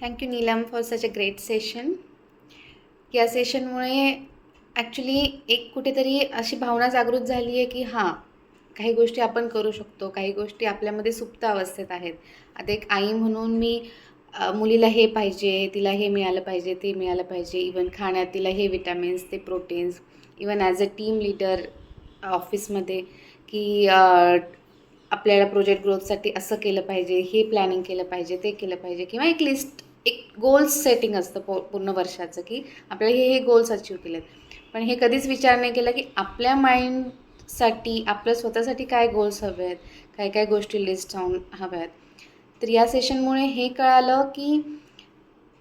Thank you Neelam for such a great session. या सेशनमुळे actually एक कुठेतरी अशी भावना जागृत झाली आहे की हां, काही गोष्टी आपण करू शकतो, काही गोष्टी आपल्यामध्ये सुप्त अवस्थेत आहेत. आता एक आई म्हणून मी मुलीला हे पाहिजे, तिला हे मिळालं पाहिजे, ते मिळालं पाहिजे, इवन खाण्यात तिला हे विटॅमिन्स, ते proteins, even as a team leader ऑफिसमध्ये की आपल्याला प्रोजेक्ट ग्रोथसाठी असं केलं पाहिजे, हे प्लॅनिंग केलं पाहिजे, ते केलं पाहिजे, किंवा एक लिस्ट, एक गोल्स सेटिंग असतं पूर्ण वर्षाचं की आपल्याला हे गोल्स अचीव केलेत. पण हे कधीच विचार नाही केला की आपल्या माइंडसाठी, आपल्या स्वतःसाठी काय गोल्स हवे आहेत, काय काय गोष्टी लिस्ट हव्या आहेत. तर या सेशनमुळे हे कळालं की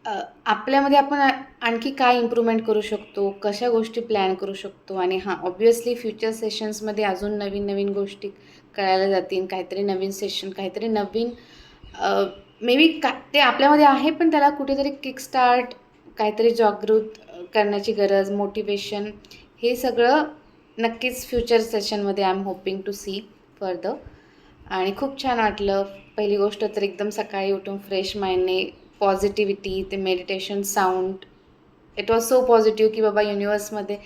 आपल्यामध्ये आपण आणखी काय इम्प्रूव्हमेंट करू शकतो, कशा गोष्टी प्लॅन करू शकतो. आणि हां, ऑब्व्हियसली फ्युचर सेशन्समध्ये अजून नवीन नवीन गोष्टी कळायला जातील, काहीतरी नवीन सेशन, काहीतरी नवीन मे बी ते आपल्यामध्ये आहे, पण त्याला कुठेतरी किकस्टार्ट, काहीतरी जागृत करण्याची गरज, मोटिवेशन, हे सगळं नक्कीच फ्युचर सेशनमध्ये I am hoping to see further. आणि खूप छान वाटलं. पहिली गोष्ट तर एकदम सकाळी उठून फ्रेश माइंडने पॉझिटिव्हिटी, ते meditation sound, it was so positive की बाबा युनिवर्समध्ये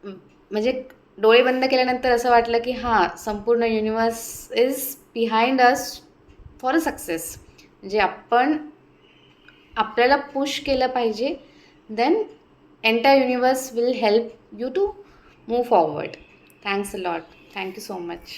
म्हणजे डोळे बंद केल्यानंतर असं वाटलं की हां, संपूर्ण universe is behind us for a success. म्हणजे आपण आपल्याला पुश केलं पाहिजे, then entire universe will help you to move forward. Thanks a lot. Thank you so much.